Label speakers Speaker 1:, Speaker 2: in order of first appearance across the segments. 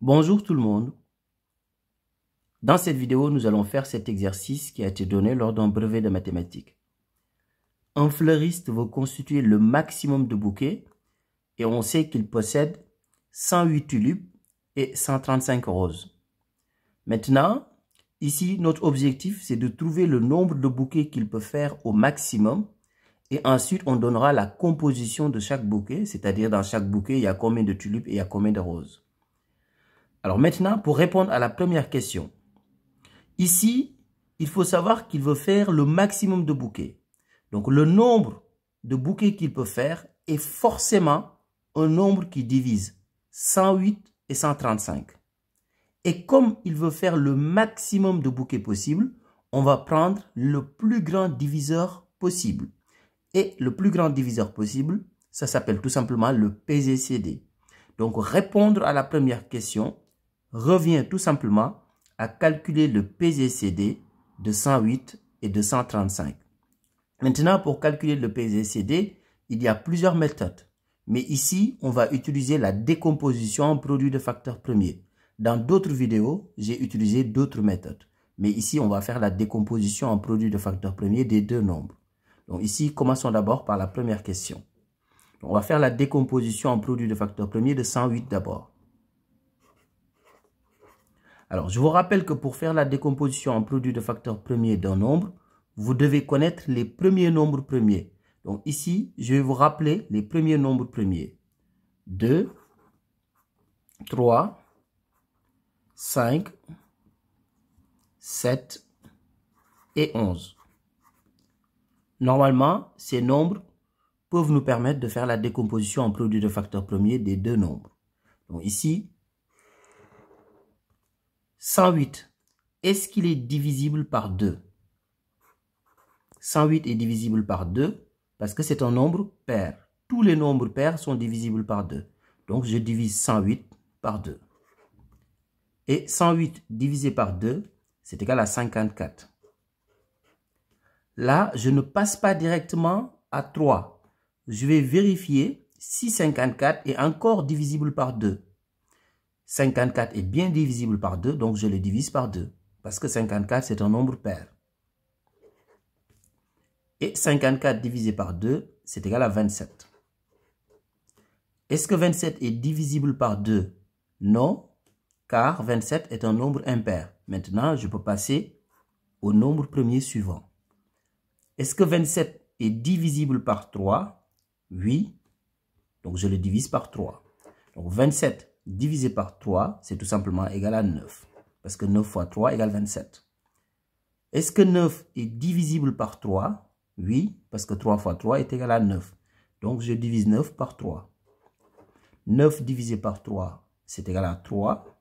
Speaker 1: Bonjour tout le monde. Dans cette vidéo, nous allons faire cet exercice qui a été donné lors d'un brevet de mathématiques. Un fleuriste veut constituer le maximum de bouquets et on sait qu'il possède 108 tulipes et 135 roses. Maintenant, ici, notre objectif, c'est de trouver le nombre de bouquets qu'il peut faire au maximum et ensuite, on donnera la composition de chaque bouquet, c'est-à-dire dans chaque bouquet, il y a combien de tulipes et il y a combien de roses. Alors maintenant, pour répondre à la première question, ici, il faut savoir qu'il veut faire le maximum de bouquets. Donc, le nombre de bouquets qu'il peut faire est forcément un nombre qui divise 108 et 135. Et comme il veut faire le maximum de bouquets possible, on va prendre le plus grand diviseur possible. Et le plus grand diviseur possible, ça s'appelle tout simplement le PGCD. Donc, répondre à la première question revient tout simplement à calculer le PGCD de 108 et de 135. Maintenant, pour calculer le PGCD, il y a plusieurs méthodes. Mais ici, on va utiliser la décomposition en produit de facteurs premiers. Dans d'autres vidéos, j'ai utilisé d'autres méthodes. Mais ici, on va faire la décomposition en produit de facteurs premiers des deux nombres. Donc ici, commençons d'abord par la première question. On va faire la décomposition en produit de facteurs premiers de 108 d'abord. Alors, je vous rappelle que pour faire la décomposition en produit de facteurs premiers d'un nombre, vous devez connaître les premiers nombres premiers. Donc ici, je vais vous rappeler les premiers nombres premiers. 2, 3, 5, 7 et 11. Normalement, ces nombres peuvent nous permettre de faire la décomposition en produit de facteurs premiers des deux nombres. Donc ici, 108, est-ce qu'il est divisible par 2? 108 est divisible par 2 parce que c'est un nombre pair. Tous les nombres pairs sont divisibles par 2. Donc, je divise 108 par 2. Et 108 divisé par 2, c'est égal à 54. Là, je ne passe pas directement à 3. Je vais vérifier si 54 est encore divisible par 2. 54 est bien divisible par 2, donc je le divise par 2. Parce que 54, c'est un nombre pair. Et 54 divisé par 2, c'est égal à 27. Est-ce que 27 est divisible par 2? Non, car 27 est un nombre impair. Maintenant, je peux passer au nombre premier suivant. Est-ce que 27 est divisible par 3? Oui, donc je le divise par 3. Donc 27 divisé par 3, c'est tout simplement égal à 9. Parce que 9 fois 3 égale 27. Est-ce que 9 est divisible par 3? Oui, parce que 3 fois 3 est égal à 9. Donc je divise 9 par 3. 9 divisé par 3, c'est égal à 3.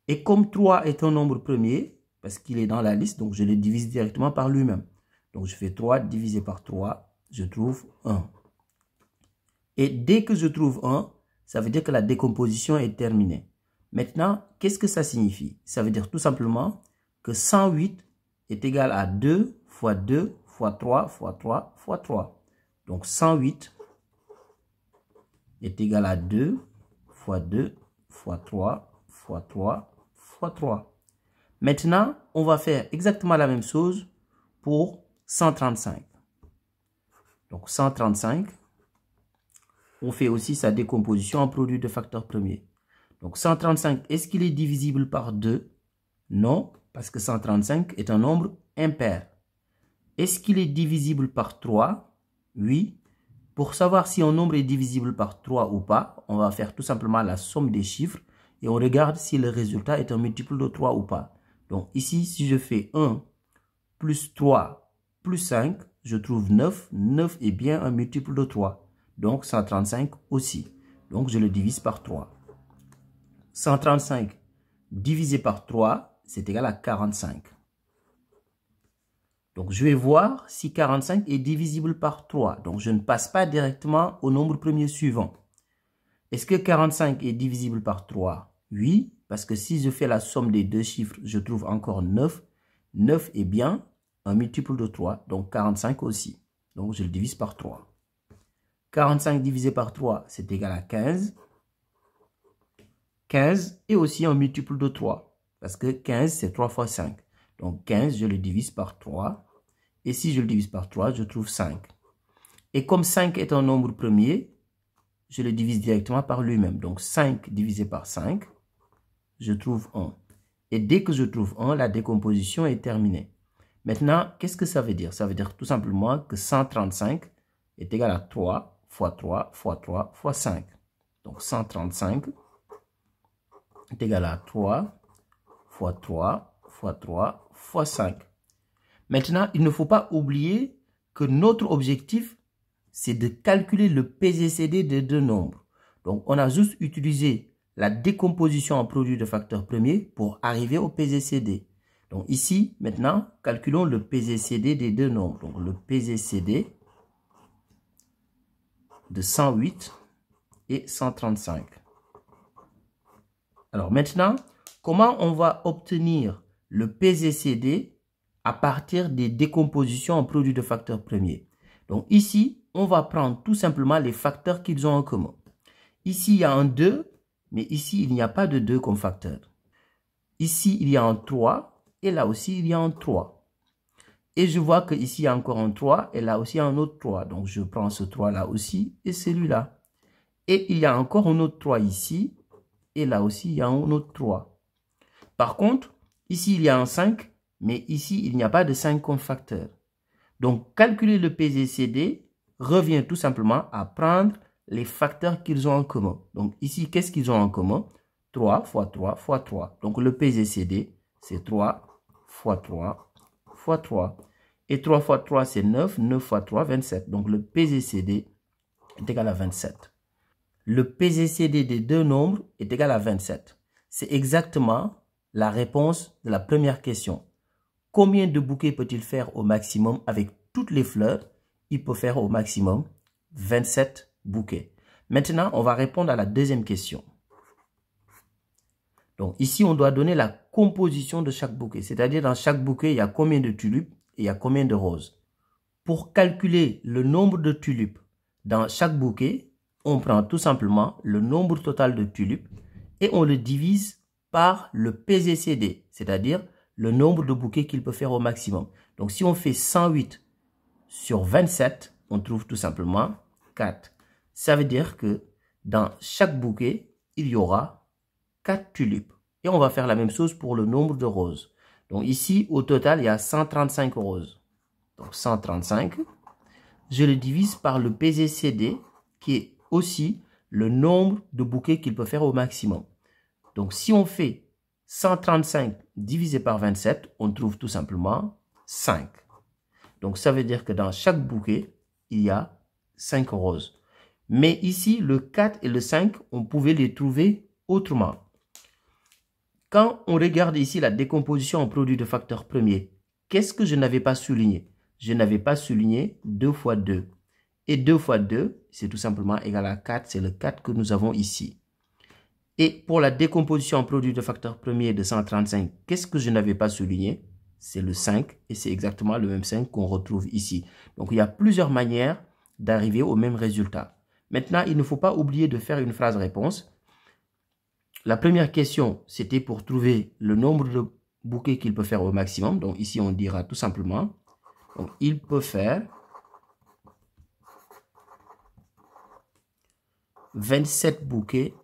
Speaker 1: Et comme 3 est un nombre premier, parce qu'il est dans la liste, donc je le divise directement par lui-même. Donc je fais 3 divisé par 3, je trouve 1. Et dès que je trouve 1, ça veut dire que la décomposition est terminée. Maintenant, qu'est-ce que ça signifie? Ça veut dire tout simplement que 108 est égal à 2 fois 2 fois 3 fois 3 fois 3. Donc 108 est égal à 2 fois 2 fois 3 fois 3 fois 3. Maintenant, on va faire exactement la même chose pour 135. Donc 135, on fait aussi sa décomposition en produit de facteurs premiers. Donc 135, est-ce qu'il est divisible par 2? Non, parce que 135 est un nombre impair. Est-ce qu'il est divisible par 3? Oui. Pour savoir si un nombre est divisible par 3 ou pas, on va faire tout simplement la somme des chiffres et on regarde si le résultat est un multiple de 3 ou pas. Donc ici, si je fais 1 plus 3 plus 5, je trouve 9. 9 est bien un multiple de 3. Donc 135 aussi. Donc je le divise par 3. 135 divisé par 3, c'est égal à 45. Donc je vais voir si 45 est divisible par 3. Donc je ne passe pas directement au nombre premier suivant. Est-ce que 45 est divisible par 3? Oui, parce que si je fais la somme des deux chiffres, je trouve encore 9. 9 est bien un multiple de 3, donc 45 aussi. Donc je le divise par 3. 45 divisé par 3, c'est égal à 15. 15 est aussi un multiple de 3. Parce que 15, c'est 3 fois 5. Donc 15, je le divise par 3. Et si je le divise par 3, je trouve 5. Et comme 5 est un nombre premier, je le divise directement par lui-même. Donc 5 divisé par 5, je trouve 1. Et dès que je trouve 1, la décomposition est terminée. Maintenant, qu'est-ce que ça veut dire? Ça veut dire tout simplement que 135 est égal à 3 fois 3 fois 3 fois 5. Donc 135 est égal à 3 fois 3 fois 3 fois 5. Maintenant, il ne faut pas oublier que notre objectif, c'est de calculer le PGCD des deux nombres. Donc, on a juste utilisé la décomposition en produit de facteurs premiers pour arriver au PGCD. Donc, ici, maintenant, calculons le PGCD des deux nombres. Donc, le PGCD de 108 et 135. Alors, maintenant, comment on va obtenir le PGCD à partir des décompositions en produit de facteurs premiers? Donc, ici, on va prendre tout simplement les facteurs qu'ils ont en commun. Ici, il y a un 2, mais ici, il n'y a pas de 2 comme facteur. Ici, il y a un 3, et là aussi, il y a un 3. Et je vois qu'ici, il y a encore un 3, et là aussi, un autre 3. Donc, je prends ce 3 là aussi, et celui-là. Et il y a encore un autre 3 ici, et là aussi, il y a un autre 3. Par contre, ici, il y a un 5, mais ici, il n'y a pas de 5 comme facteur. Donc, calculer le PGCD revient tout simplement à prendre les facteurs qu'ils ont en commun. Donc, ici, qu'est-ce qu'ils ont en commun? 3 fois 3 fois 3. Donc, le PGCD, c'est 3 fois 3 fois 3. Et 3 fois 3, c'est 9. 9 fois 3, 27. Donc, le PGCD est égal à 27. Le PGCD des deux nombres est égal à 27. C'est exactement la réponse de la première question. Combien de bouquets peut-il faire au maximum avec toutes les fleurs? Il peut faire au maximum 27 bouquets. Maintenant, on va répondre à la deuxième question. Donc ici, on doit donner la composition de chaque bouquet. C'est-à-dire dans chaque bouquet, il y a combien de tulipes et il y a combien de roses. Pour calculer le nombre de tulipes dans chaque bouquet, on prend tout simplement le nombre total de tulipes et on le divise par le PGCD, c'est-à-dire le nombre de bouquets qu'il peut faire au maximum. Donc, si on fait 108 sur 27, on trouve tout simplement 4. Ça veut dire que dans chaque bouquet, il y aura 4 tulipes. Et on va faire la même chose pour le nombre de roses. Donc, ici, au total, il y a 135 roses. Donc, 135, je le divise par le PGCD, qui est aussi le nombre de bouquets qu'il peut faire au maximum. Donc, si on fait 135 divisé par 27, on trouve tout simplement 5. Donc, ça veut dire que dans chaque bouquet, il y a 5 roses. Mais ici, le 4 et le 5, on pouvait les trouver autrement. Quand on regarde ici la décomposition en produit de facteurs premiers, qu'est-ce que je n'avais pas souligné? Je n'avais pas souligné 2 fois 2. Et 2 fois 2, c'est tout simplement égal à 4. C'est le 4 que nous avons ici. Et pour la décomposition en produit de facteurs premiers de 135, qu'est-ce que je n'avais pas souligné? C'est le 5 et c'est exactement le même 5 qu'on retrouve ici. Donc, il y a plusieurs manières d'arriver au même résultat. Maintenant, il ne faut pas oublier de faire une phrase réponse. La première question, c'était pour trouver le nombre de bouquets qu'il peut faire au maximum. Donc, ici, on dira tout simplement, donc, il peut faire 27 bouquets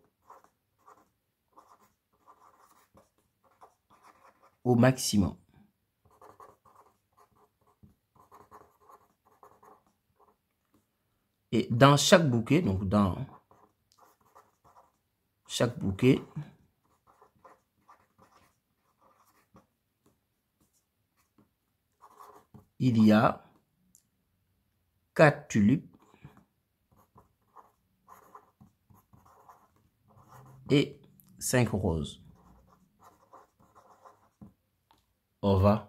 Speaker 1: au maximum. Et dans chaque bouquet, donc dans chaque bouquet, il y a 4 tulipes et 5 roses. Au revoir.